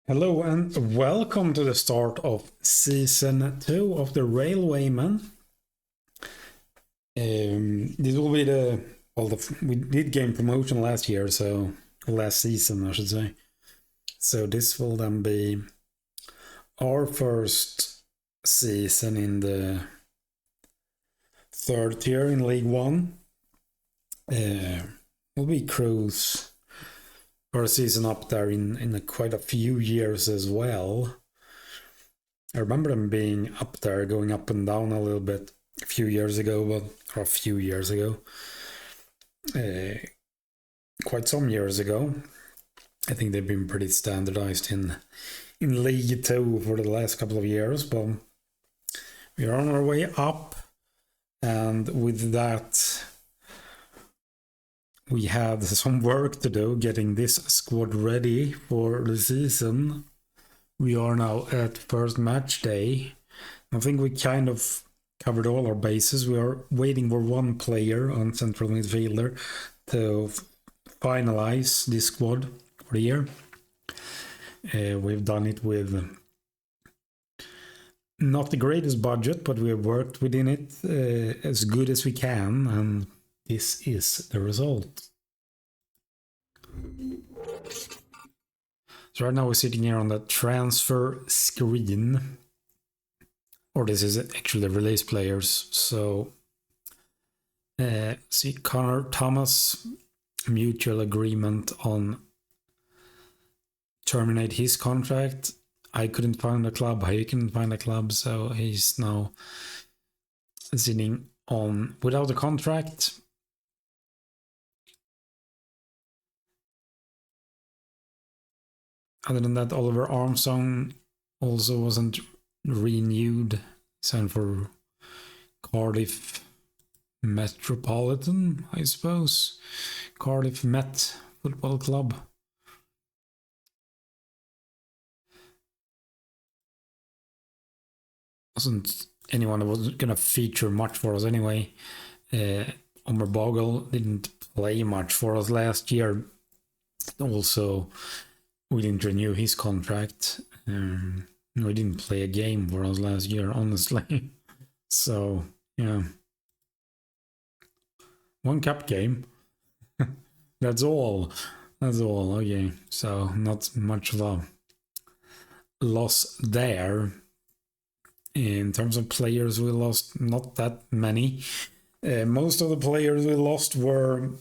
Hello and welcome to the start of season 2 of the Railwaymen. This will be we did gain promotion last year, so last season I should say. So this will then be our first season in the third tier in League 1. Will be Crewe's first season up there in quite a few years as well. I remember them being up there, going up and down a little bit a few years ago, quite some years ago. I think they've been pretty standardized in League 2 for the last couple of years, but we are on our way up, and with that we had some work to do getting this squad ready for the season. We are now at first match day. I think we kind of covered all our bases. We are waiting for one player on central midfielder to finalize this squad for the year. We've done it with not the greatest budget, but we have worked within it as good as we can, and this is the result. So right now we're sitting here on the transfer screen, or this is actually the release players. So see Connor Thomas, mutual agreement on terminate his contract. I couldn't find a club, he couldn't find a club, so he's now sitting on without a contract. Other than that, Oliver Armstrong also wasn't renewed. Signed for Cardiff Metropolitan, I suppose. Cardiff Met Football Club. Wasn't anyone that was going to feature much for us anyway. Omer Bogle didn't play much for us last year. Also, we didn't renew his contract. We didn't play a game for us last year, honestly. So, yeah. One cup game. That's all. Okay. So, not much of a loss there. In terms of players, we lost not that many. Most of the players we lost were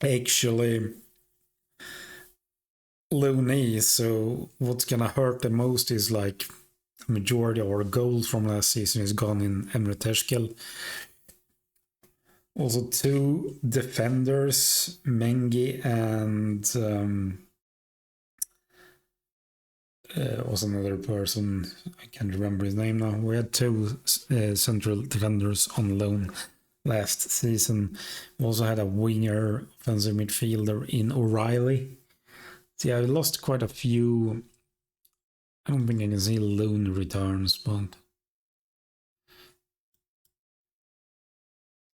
actually loanees, so what's gonna hurt the most is like the majority of our goals from last season is gone in Emre Teşkil. Also 2 defenders, Mengi and was another person, I can't remember his name now. We had 2 central defenders on loan last season. We also had a winger, offensive midfielder in O'Reilly. So yeah, I lost quite a few. I don't think I can see loan returns, but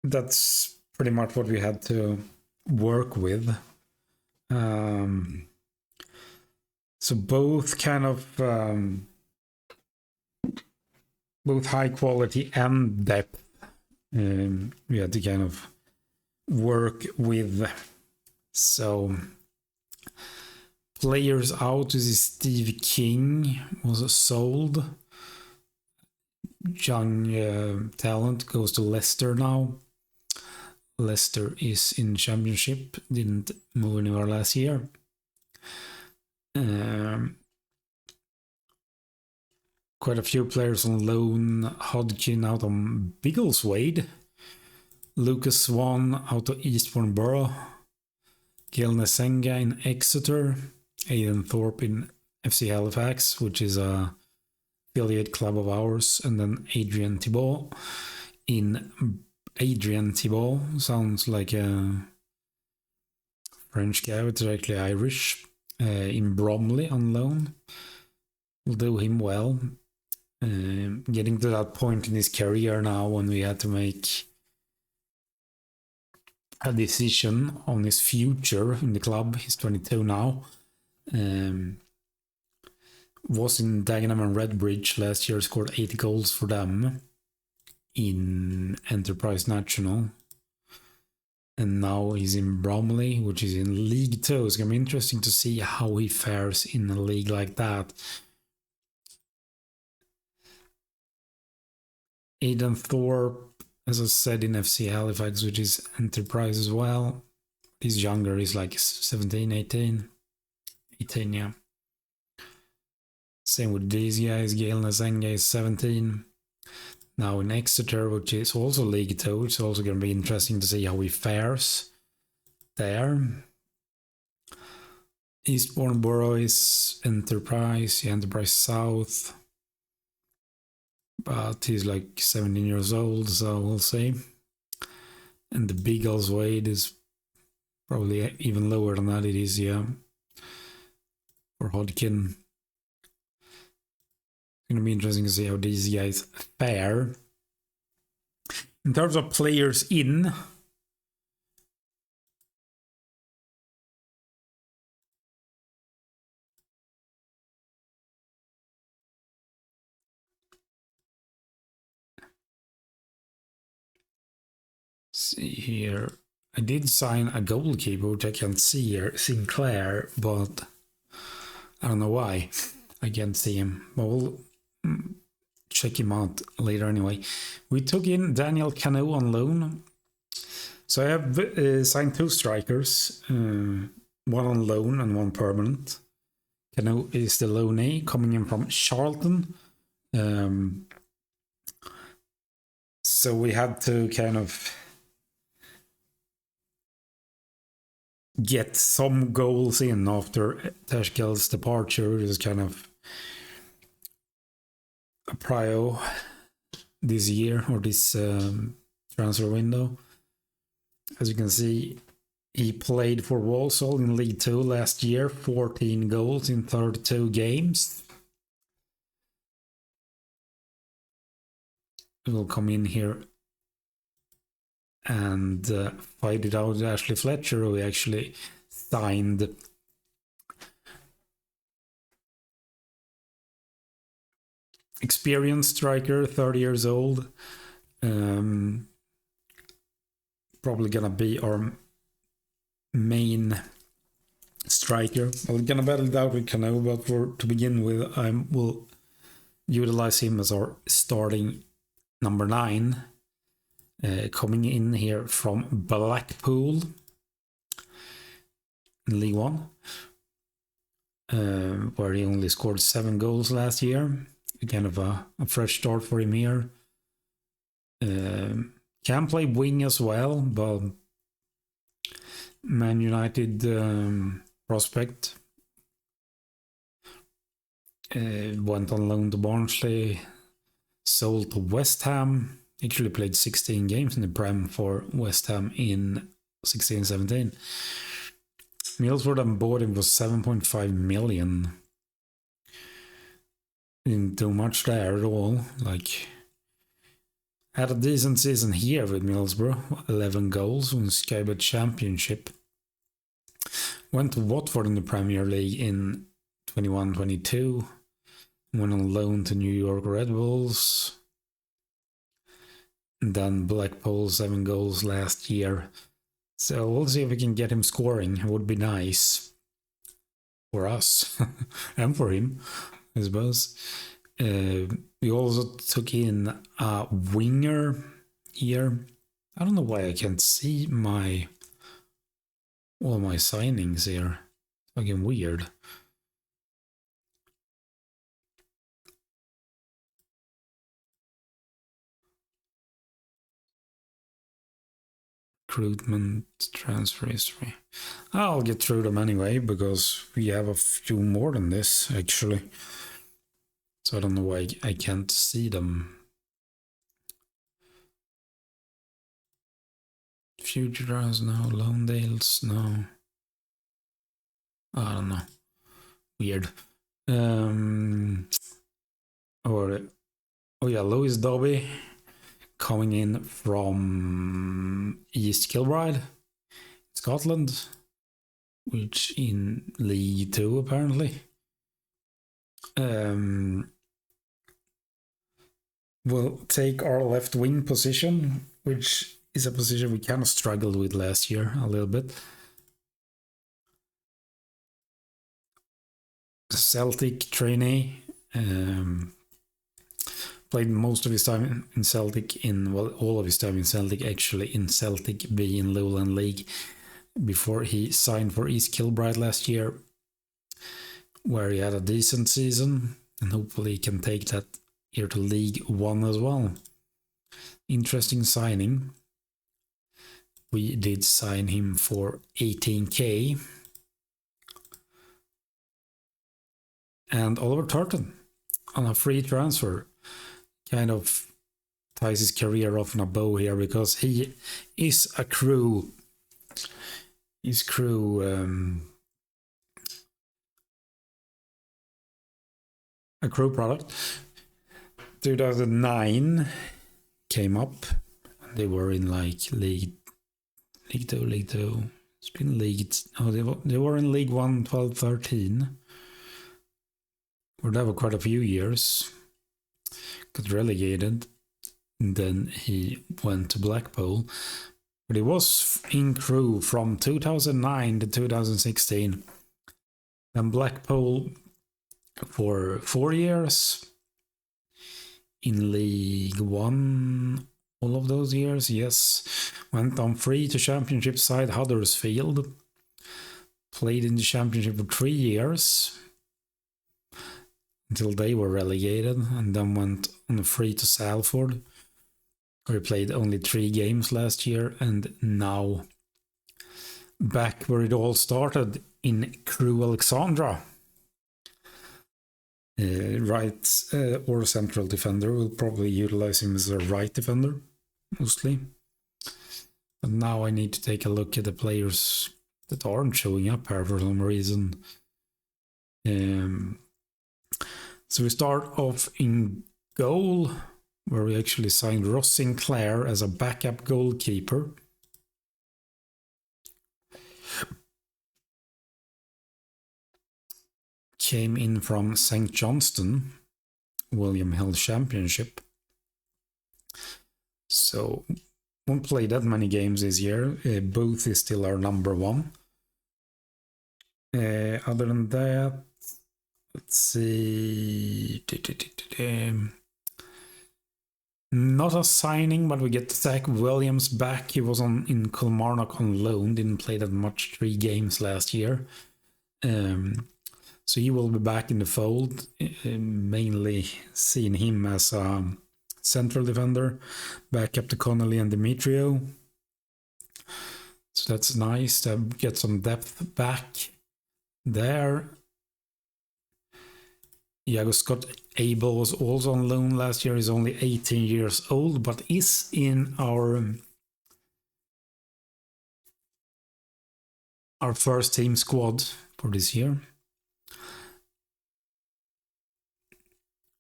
that's pretty much what we had to work with. So both kind of both high quality and depth we had to kind of work with. So players out, this is Steve King, was sold. Young talent goes to Leicester now. Leicester is in Championship, didn't move anywhere last year. Quite a few players on loan. Hodgkin out on Biggleswade. Lucas Swan out of Eastbourne Borough. Gil Nesenga in Exeter. Aidan Thorpe in FC Halifax, which is a affiliate club of ours. And then Adrian Thibault sounds like a French guy, but it's actually Irish. In Bromley on loan. Will do him well. Getting to that point in his career now when we had to make a decision on his future in the club. He's 22 now. was in Dagenham and Redbridge last year, scored 8 goals for them in Enterprise National. And now he's in Bromley, which is in League 2. It's going to be interesting to see how he fares in a league like that. Aidan Thorpe, as I said, in FC Halifax, which is Enterprise as well. He's younger, he's like 17, 18. 18, yeah. Same with these guys. Gail Nazenga is 17. Now in Exeter, which is also League 2, it's also going to be interesting to see how he fares there. Eastbourne Borough is Enterprise, Enterprise South. But he's like 17 years old, so we'll see. And the Beagles weight is probably even lower than that. It is, yeah. For Hodkin. It's going to be interesting to see how these guys fare. In terms of players in, see here, I did sign a goalkeeper, which I can't see here, Sinclair, but I don't know why I can't see him. But we'll check him out later anyway. We took in Daniel Cano on loan. So I have signed 2 strikers, one on loan and one permanent. Cano is the loanee coming in from Charlton. So we had to kind of get some goals in after Teshkel's departure. It was kind of a prio this year, or this transfer window. As you can see, he played for Walsall in League 2 last year, 14 goals in 32 games. He will come in here and fight it out with Ashley Fletcher, who actually signed. Experienced striker, 30 years old. Probably gonna be our main striker. We're gonna battle it out with Cano, but to begin with, I will utilize him as our starting number 9. Coming in here from Blackpool in League 1, where he only scored 7 goals last year. Kind of a fresh start for him here. Can play wing as well, but Man United prospect. Went on loan to Barnsley, sold to West Ham. Actually played 16 games in the Prem for West Ham in 16-17. Middlesbrough and bought him for 7.5 million. Didn't do much there at all. Like, had a decent season here with Middlesbrough, 11 goals, won Skybet Championship. Went to Watford in the Premier League in 21-22. Went on loan to New York Red Bulls. And then Blackpool, 7 goals last year. So we'll see if we can get him scoring. It would be nice for us and for him, I suppose. We also took in a winger here. I don't know why I can't see all my signings here. It's fucking weird. Recruitment, transfer history. I'll get through them anyway, because we have a few more than this, actually. So I don't know why I can't see them. Futures, no. Loandales, no. I don't know. Weird. Oh yeah, Lewis Dobby coming in from East Kilbride, Scotland, which in League 2 apparently. will take our left wing position, which is a position we kind of struggled with last year a little bit. Celtic trainee. Played most of his time in Celtic, all of his time in Celtic, actually, in Celtic B in Lowland League, before he signed for East Kilbride last year, where he had a decent season, and hopefully he can take that here to League One as well. Interesting signing. We did sign him for 18k. And Oliver Turton on a free transfer. Kind of ties his career off in a bow here, because he is a Crewe. He's Crewe, a Crewe product. 2009 came up. They were in like League 2. It's been League. Oh, they were in League 1, 12, 13. Were there for quite a few years. Got relegated. And then he went to Blackpool. But he was in Crewe from 2009 to 2016. Then Blackpool for 4 years. In League 1 all of those years, yes. Went on free to Championship side Huddersfield. Played in the Championship for 3 years. Until they were relegated, and then went on a free to Salford, where he played only 3 games last year, and now back where it all started in Crewe Alexandra. Right or central defender. We'll probably utilize him as a right defender, mostly. But now I need to take a look at the players that aren't showing up here for some reason. So we start off in goal, where we actually signed Ross Sinclair as a backup goalkeeper. Came in from St. Johnston, William Hill Championship. So won't play that many games this year. Booth is still our number 1. Other than that, let's see. Not a signing, but we get Zach Williams back. He was in Kilmarnock on loan, didn't play that much, 3 games last year. So he will be back in the fold, mainly seeing him as a central defender, back up to Connolly and Demetrio. So that's nice to get some depth back there. Iago Scott Abel was also on loan last year. He's only 18 years old, but is in our first team squad for this year.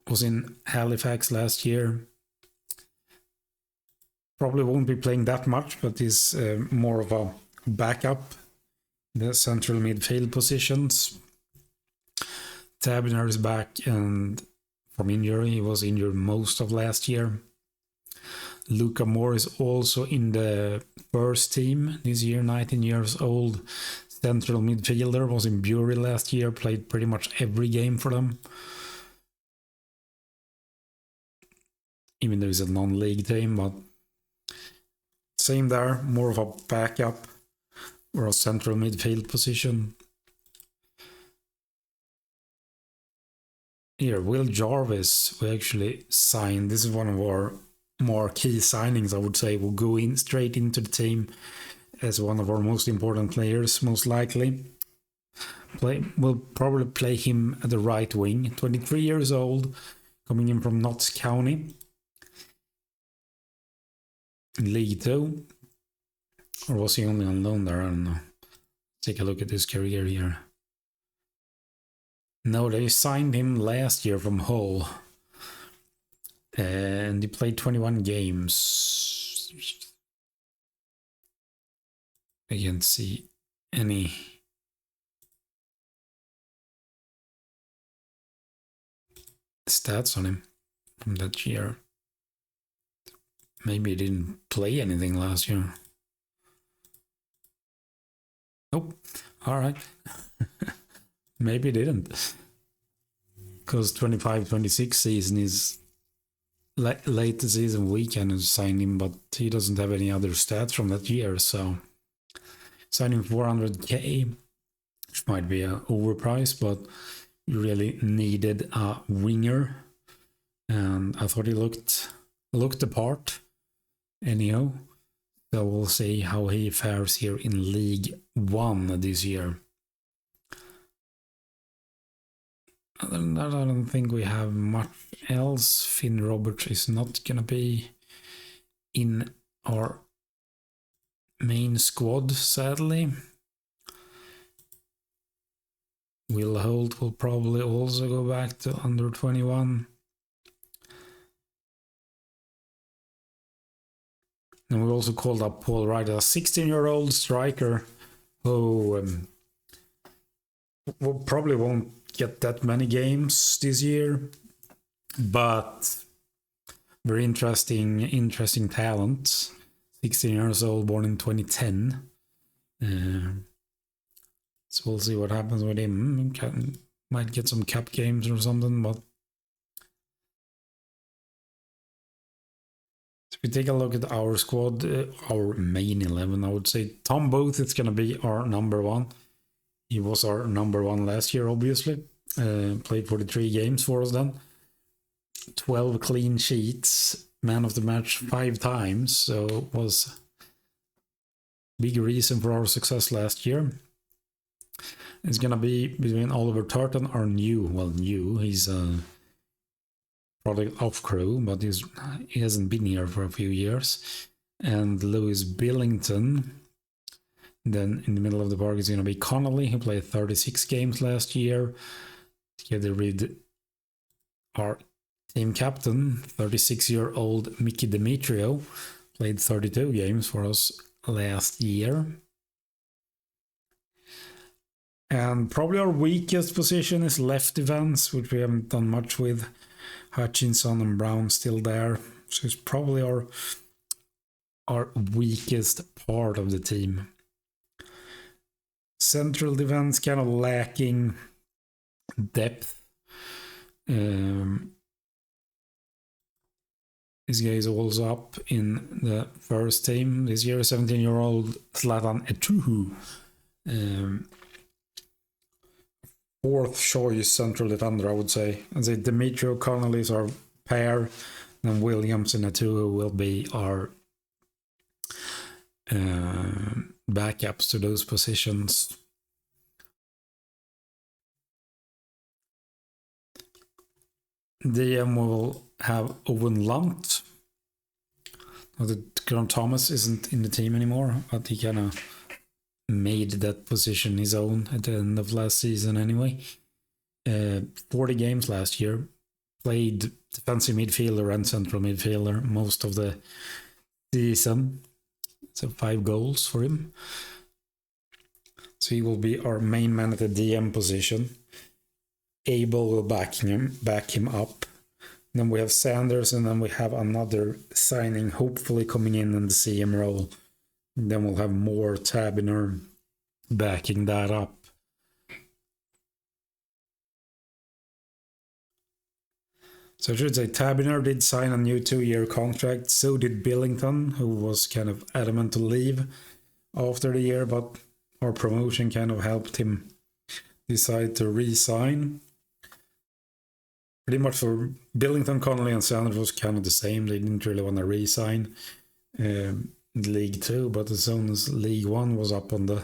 Was in Halifax last year. Probably won't be playing that much, but is more of a backup in the central midfield positions. Tabner is back and from injury. He was injured most of last year. Luca Moore is also in the first team this year, 19 years old. Central midfielder, was in Bury last year, played pretty much every game for them. Even though it's a non-league team, but same there, more of a backup or a central midfield position. Here, Will Jarvis, we actually signed. This is one of our more key signings, I would say. Will go in straight into the team as one of our most important players, most likely. We'll probably play him at the right wing. 23 years old, coming in from Notts County. In League 2. Or was he only on loan there? I don't know. Take a look at his career here. No, they signed him last year from Hull. And he played 21 games. I can't see any stats on him from that year. Maybe he didn't play anything last year. Nope. All right. Maybe he didn't. Because 25-26 season is late season weekend to sign him, but he doesn't have any other stats from that year, so signing 400k, which might be an overprice, but you really needed a winger, and I thought he looked the part. Anyhow, so we'll see how he fares here in League 1 this year. Other than that, I don't think we have much else. Finn Roberts is not gonna be in our main squad, sadly. Will Holt will probably also go back to under 21. And we also called up Paul Wright, a 16-year-old striker who probably won't get that many games this year, but very interesting talent. 16 years old, born in 2010. So we'll see what happens with him. Might get some cup games or something, but if we take a look at our squad, our main 11, I would say Tom Booth is going to be our number one. He was our number one last year, obviously. Played 43 games for us then. 12 clean sheets. Man of the match 5 times. So was big reason for our success last year. It's going to be between Oliver Turton, our new. He's a product of Crewe, but he hasn't been here for a few years. And Lewis Billington. Then in the middle of the park is going to be Connolly, who played 36 games last year. Together with our team captain, 36-year-old Mickey Demetrio, played 32 games for us last year. And probably our weakest position is left defense, which we haven't done much with. Hutchinson and Brown still there. So it's probably our weakest part of the team. Central defense kind of lacking depth. This guy is also up in the first team this year. 17-year-old Zlatan Etuhu. Fourth choice central defender, I would say. I'd say Dimitri O'Connell is our pair. Then Williams and Etuhu will be our backups to those positions. DM will have Owen Lunt. Grant Thomas isn't in the team anymore, but he kind of made that position his own at the end of last season anyway. 40 games last year. Played defensive midfielder and central midfielder most of the season. So 5 goals for him. So he will be our main man at the DM position. Abel will back him up. Then we have Sanders, and then we have another signing hopefully coming in the CM role. And then we'll have more Tabiner backing that up. So I should say Tabiner did sign a new 2-year contract. So did Billington, who was kind of adamant to leave after the year, but our promotion kind of helped him decide to re-sign. Pretty much for Billington, Connolly, and Sanders was kind of the same. They didn't really want to re-sign League 2, but as soon as League 1 was up on the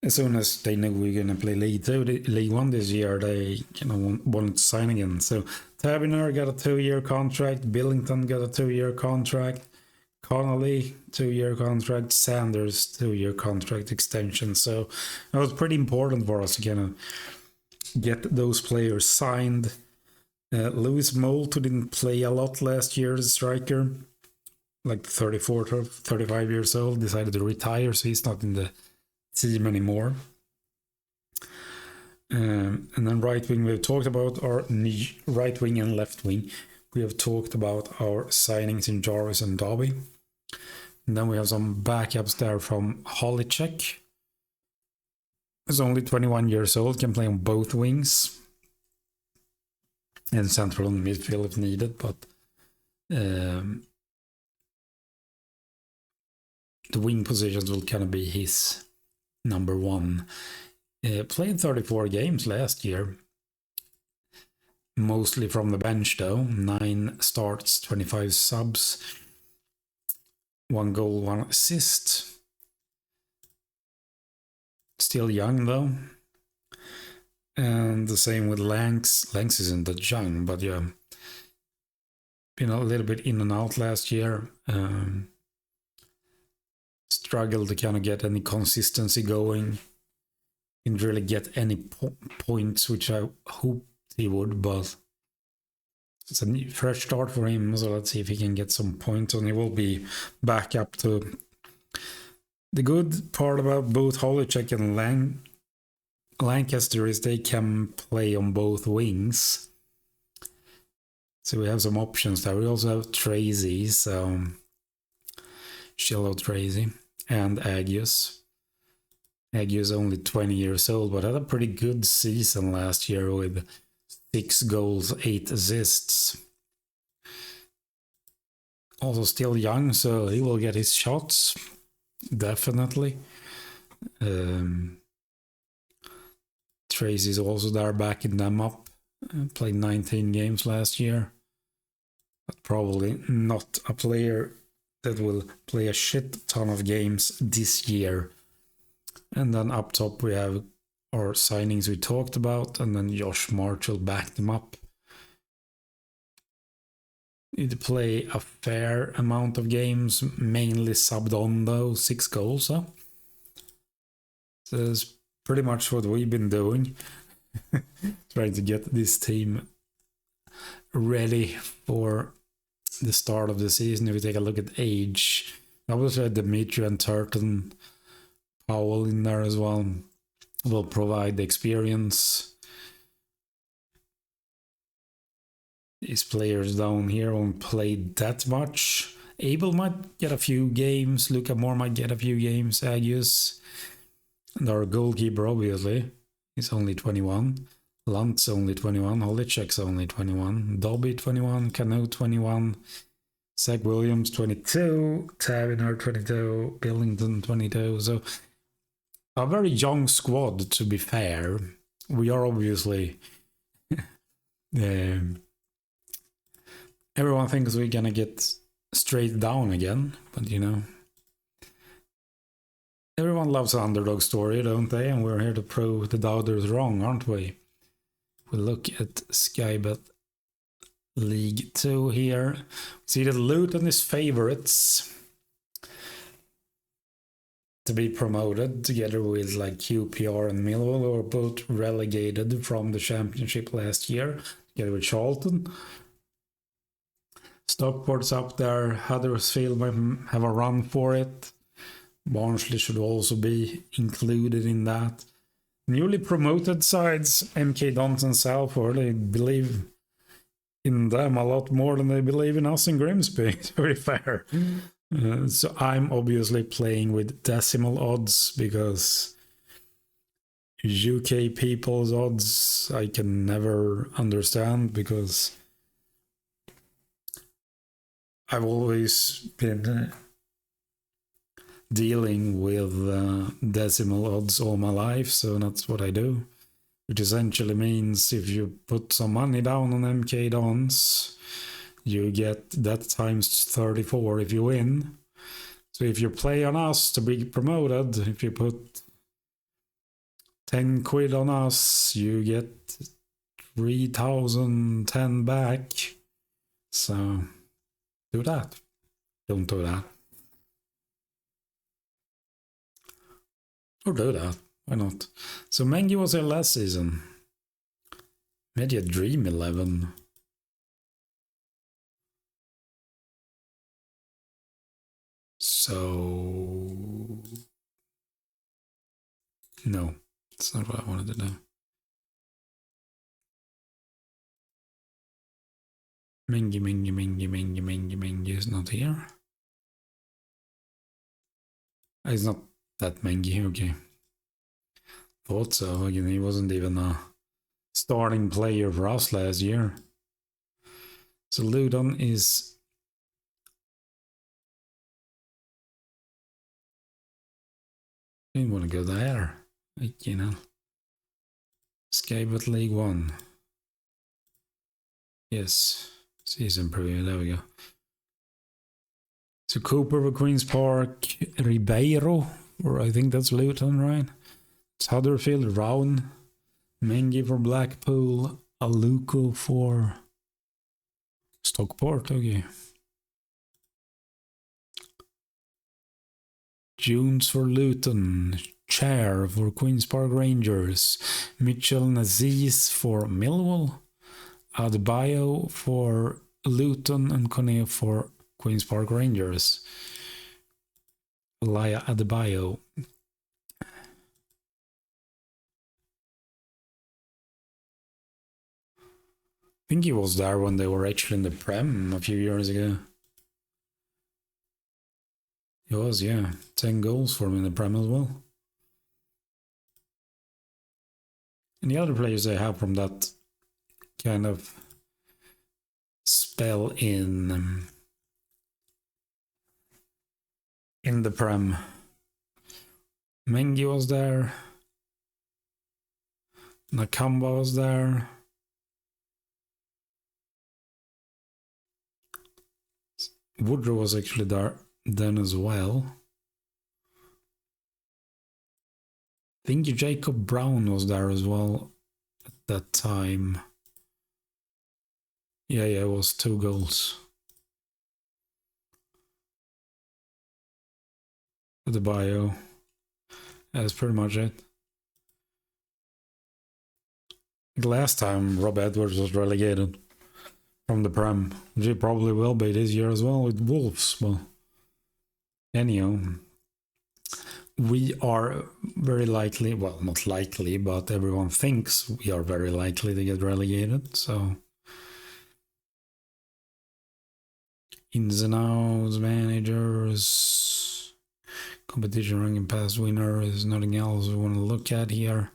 as soon as they knew we were going to play League 2, League 1 this year, they wanted to sign again. So Tabiner got a 2-year contract, Billington got a 2-year contract, Connolly 2-year contract, Sanders 2-year contract extension. So it was pretty important for us to kind of get those players signed. Lewis Moult, who didn't play a lot last year as a striker, like 34 to 35 years old, decided to retire, so he's not in the team anymore. And then right wing, we've talked about our right wing and left wing. We have talked about our signings in Jarvis and Dobby. And then we have some backups there from Holicek. He's only 21 years old, can play on both wings and central and midfield if needed, but the wing positions will kind of be his number one. Played 34 games last year, mostly from the bench though. 9 starts, 25 subs, 1 goal, 1 assist. Still young though. And the same with Lanks. Lanks isn't that young, but yeah. Been a little bit in and out last year. Struggled to kind of get any consistency going. Didn't really get any points, which I hoped he would, but it's a fresh start for him, so let's see if he can get some points, and he will be back up to... The good part about both Holicek and Lancaster is they can play on both wings. So we have some options there. We also have Tracy, so Shillow Tracy, and Agius. Agius only 20 years old, but had a pretty good season last year with 6 goals, 8 assists. Also still young, so he will get his shots. Definitely. Tracy's also there backing them up. Played 19 games last year. But probably not a player that will play a shit ton of games this year. And then up top we have our signings we talked about, and then Josh Marshall backed them up. Need to play a fair amount of games, mainly subbed on though, 6 goals. Huh? So that's pretty much what we've been doing. Trying to get this team ready for the start of the season. If we take a look at age, obviously Dimitri and Turton, Powell in there as well, will provide the experience. These players down here won't play that much. Abel might get a few games. Luca Moore might get a few games. Agius. And our goalkeeper, obviously, is only 21. Lunt's only 21. Holicek's only 21. Dobby, 21. Cano, 21. Zach Williams, 22. Taverner, 22. Billington, 22. So a very young squad, to be fair. We are obviously... everyone thinks we're gonna get straight down again, but you know, everyone loves an underdog story, don't they? And we're here to prove the doubters wrong, aren't we? We look at Skybet League 2 here. See that Luton is favourites to be promoted, together with like QPR and Millwall, who were both relegated from the Championship last year, together with Charlton. Stockport's up there. Huddersfield might have a run for it. Barnsley should also be included in that. Newly promoted sides, MK Dons and Salford, they believe in them a lot more than they believe in us in Grimsby, to be fair. So I'm obviously playing with decimal odds, because UK people's odds I can never understand, because I've always been dealing with decimal odds all my life, so that's what I do. Which essentially means if you put some money down on MK Dons, you get that times 34 if you win. So if you play on us to be promoted, if you put 10 quid on us, you get 3,010 back. So... do that. Don't do that. Or do that. Why not? So Mengi was here last season. Maybe a Dream 11. So... No, that's not what I wanted to do. Mengi is not here. He's not that Mengi, okay. Thought so. Again, he wasn't even a starting player for us last year. So Luton is... I didn't want to go there. Like, you know. Escape at League One. Yes. Season preview, there we go. So Cooper for Queen's Park, Ribeiro, or I think that's Luton, right? It's Huddersfield, Rowan, Mengi for Blackpool, Aluko for Stockport, okay. Jones for Luton, Chair for Queen's Park Rangers, Mitchell Naziz for Millwall, Adebayo for Luton, and Kone for Queen's Park Rangers. Elia Adebayo. I think he was there when they were actually in the Prem a few years ago. He was, yeah. 10 goals for him in the Prem as well. And the other players they have from that kind of spell in the Prem. Mengi was there. Nakamba was there. Woodrow was actually there then as well. I think Jacob Brown was there as well at that time. Yeah, it was 2 goals. The bio. That's pretty much it. The last time Rob Edwards was relegated from the Prem, which he probably will be this year as well with Wolves. Well, anyhow, we are very likely, well, not likely, but everyone thinks we are very likely to get relegated, so ins and outs, managers, competition ranking past winners, nothing else we want to look at here.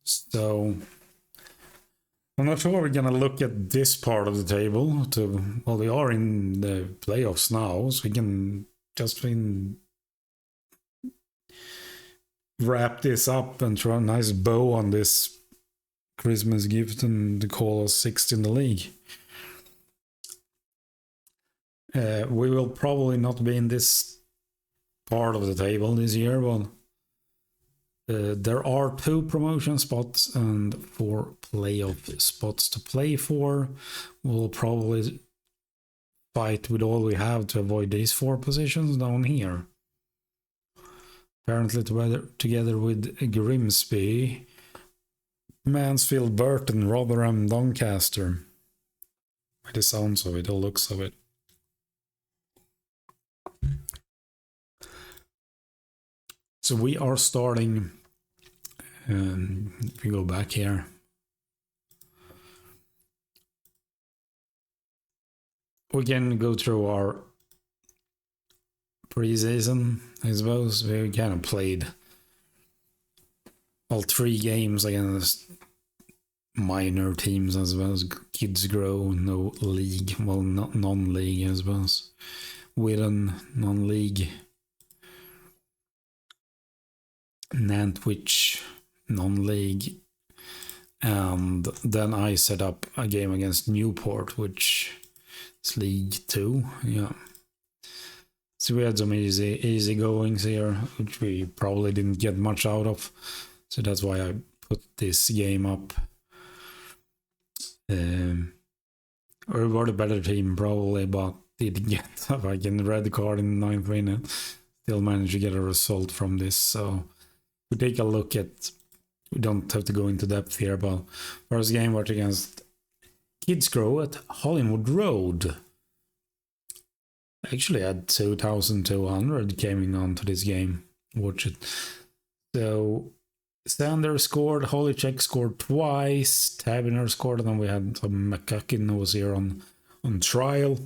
So I'm not sure we're gonna look at this part of the table. Well, we are in the playoffs now, so we can just wrap this up and throw a nice bow on this Christmas gift and call us 6th in the league. We will probably not be in this part of the table this year, but there are 2 promotion spots and 4 playoff spots to play for. We'll probably fight with all we have to avoid these 4 positions down here. Apparently together with Grimsby, Mansfield, Burton, Rotherham, Doncaster. By the sounds of it, the looks of it. So we are starting, if we go back here, we can go through our preseason, I suppose. We kind of played all 3 games against minor teams, I suppose. Kids Grow, no league, well, not non-league, I suppose. Witton, non-league. Nantwich, non-league. And then I set up a game against Newport, which is League 2, yeah. So we had some easy goings here, which we probably didn't get much out of. So that's why I put this game up. We were the better team probably, but didn't get a fucking red card in the 9th minute. Still managed to get a result from this. So we take a look at, we don't have to go into depth here, but first game was against Kids Grow at Hollywood Road. I actually had 2,200 coming on to this game. Watch it. So Sander scored, Holycheck scored twice, Tabiner scored, and then we had some McCuckin who was here on trial.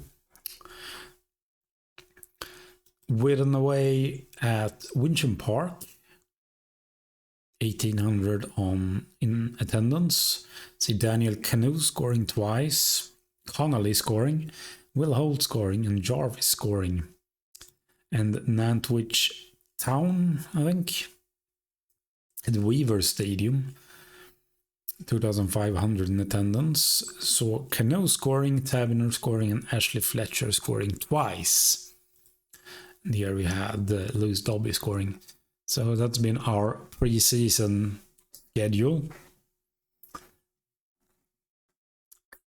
Whitton away at Wincham Park, 1800 in attendance. See Daniel Canoe scoring twice, Connolly scoring, Will Holt scoring, and Jarvis scoring. And Nantwich Town, I think, at Weaver Stadium, 2,500 in attendance. So Canoe scoring, Tabiner scoring, and Ashley Fletcher scoring twice. And here we had Lewis Dobby scoring. So that's been our pre-season schedule.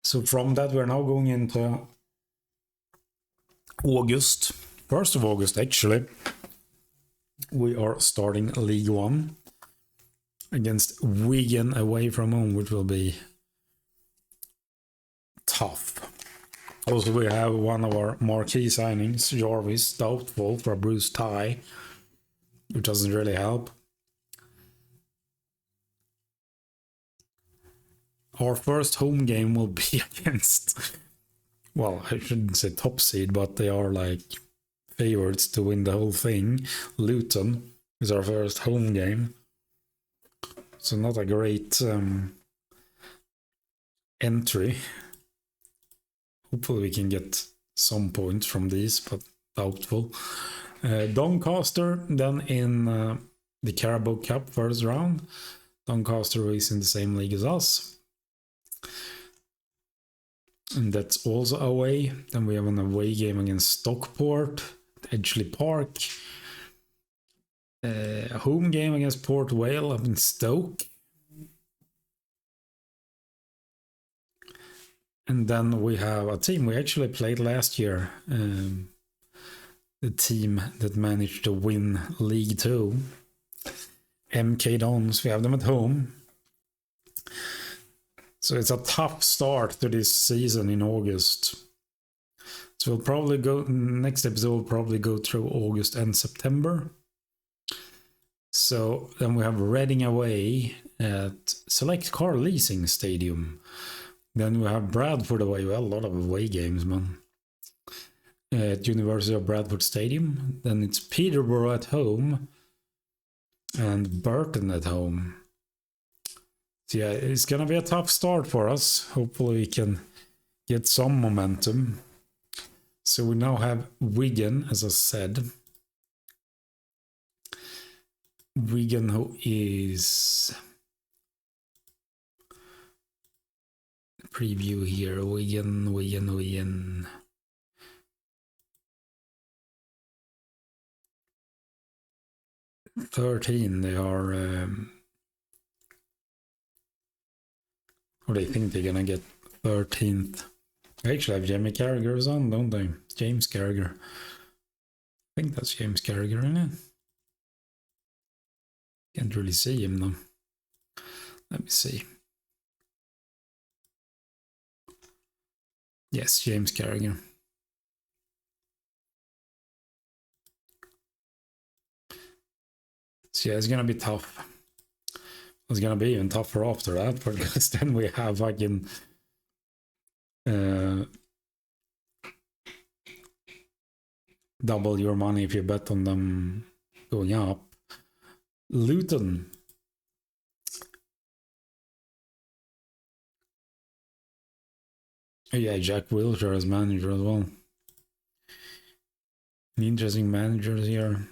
So from that, we're now going into August. 1st of August, actually. We are starting League One against Wigan away from home, which will be tough. Also, we have one of our marquee signings, Jarvis, doubtful for a bruised tie, which doesn't really help. Our first home game will be against, well, I shouldn't say top seed, but they are like favorites to win the whole thing. Luton is our first home game. So not a great entry. Hopefully we can get some points from these, but doubtful. Doncaster then in the Carabao Cup first round. Doncaster is in the same league as us. And that's also away. Then we have an away game against Stockport, Edgeley Park. A home game against Port Vale up in Stoke. And then we have a team we actually played last year. The team that managed to win League 2. MK Dons, we have them at home. So it's a tough start to this season in August. So we'll probably next episode will probably go through August and September. So then we have Reading away at Select Car Leasing Stadium. Then we have Bradford away. Well, a lot of away games, man. At University of Bradford Stadium. Then it's Peterborough at home. And Burton at home. So yeah, it's going to be a tough start for us. Hopefully we can get some momentum. So we now have Wigan, as I said. Wigan, who is... Preview here. Wigan. 13, they are... or they think they're gonna get 13th. They actually have Jamie Carragher's on, don't they? James Carragher. I think that's James Carragher, isn't it? Can't really see him though. Let me see. Yes, James Carragher. So yeah, it's gonna be tough. It's gonna be even tougher after that, because then we have fucking double your money if you bet on them going up. Luton. Oh yeah, Jack Wilshere as manager as well. Interesting managers here.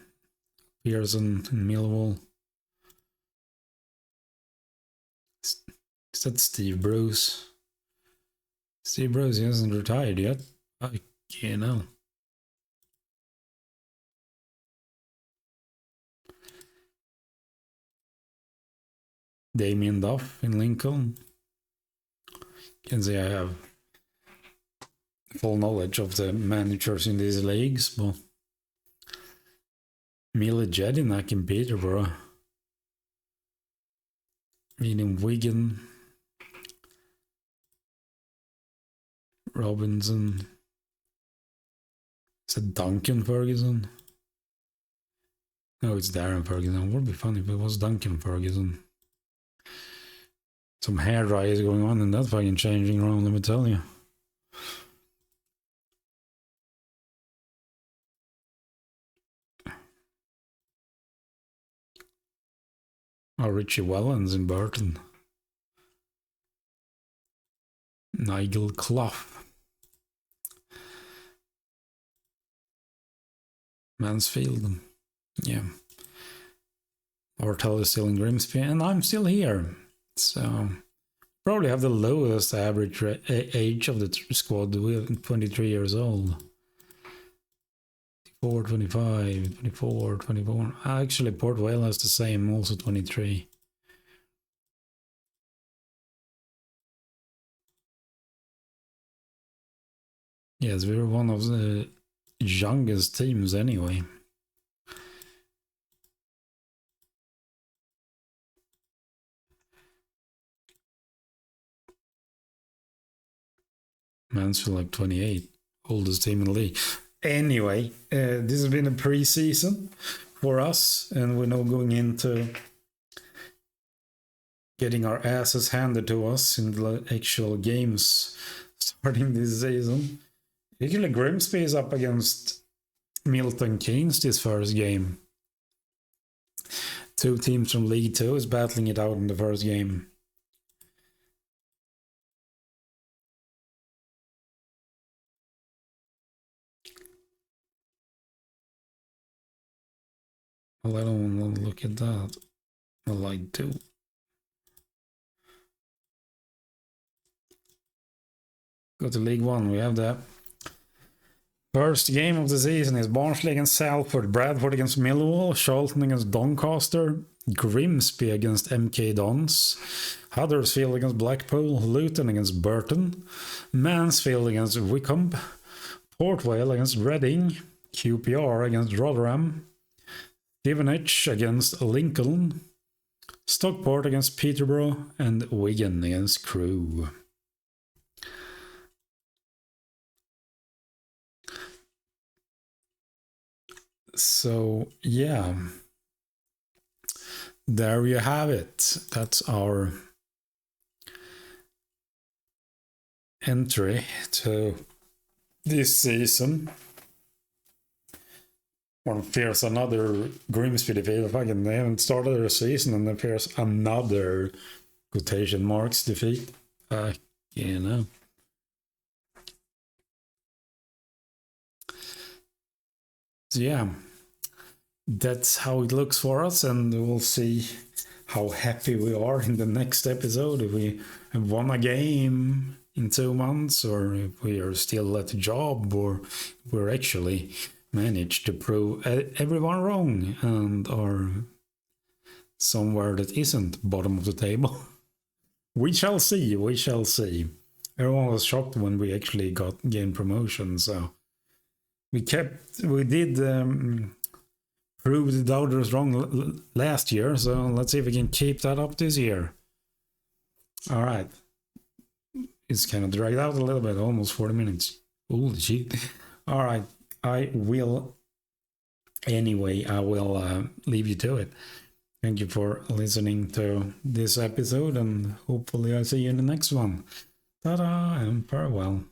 Pearson and Millwall. Is that Steve Bruce? Steve Bruce hasn't retired yet. You know. Damien Duff in Lincoln. You can say I have full knowledge of the managers in these leagues, but Mila Jedinak in Peterborough. Meaning Wigan. Robinson. Is it Duncan Ferguson? No, it's Darren Ferguson. It would be funny if it was Duncan Ferguson. Some hair dry is going on in that fucking changing room, let me tell you. Oh, Richie Wellens in Burton. Nigel Clough. Mansfield. Yeah. Ortel is still in Grimsby, and I'm still here. So, probably have the lowest average age of the squad. We're 23 years old. 24, 25, 24, 24. Actually, Port Vale has the same, also 23. Yes, we're one of the youngest teams anyway. Mansfield like 28, oldest team in the league. Anyway, this has been a pre-season for us, and we're now going into getting our asses handed to us in the actual games starting this season. Actually, Grimsby is up against Milton Keynes this first game. Two teams from League 2 is battling it out in the first game. Well, I don't want to look at that. Well, I do. Go to League 1, we have that. First game of the season is Barnsley against Salford, Bradford against Millwall, Charlton against Doncaster, Grimsby against MK Dons, Huddersfield against Blackpool, Luton against Burton, Mansfield against Wycombe, Port Vale against Reading, QPR against Rotherham, Stevenage against Lincoln, Stockport against Peterborough, and Wigan against Crewe. So, yeah, there you have it. That's our entry to this season. One fears another Grimsby defeat. Fucking, they haven't started their season and they fears another quotation marks defeat. You know. So yeah, that's how it looks for us, and we'll see how happy we are in the next episode. If we have won a game in 2 months, or if we are still at a job, or if we're actually managed to prove everyone wrong and are somewhere that isn't bottom of the table. We shall see, we shall see. Everyone was shocked when we actually gained promotion, so we did prove the doubters wrong last year, so let's see if we can keep that up this year. All right. It's kind of dragged out a little bit, almost 40 minutes. Holy shit. All right. I will leave you to it. Thank you for listening to this episode, and hopefully I'll see you in the next one. Ta-da, and farewell.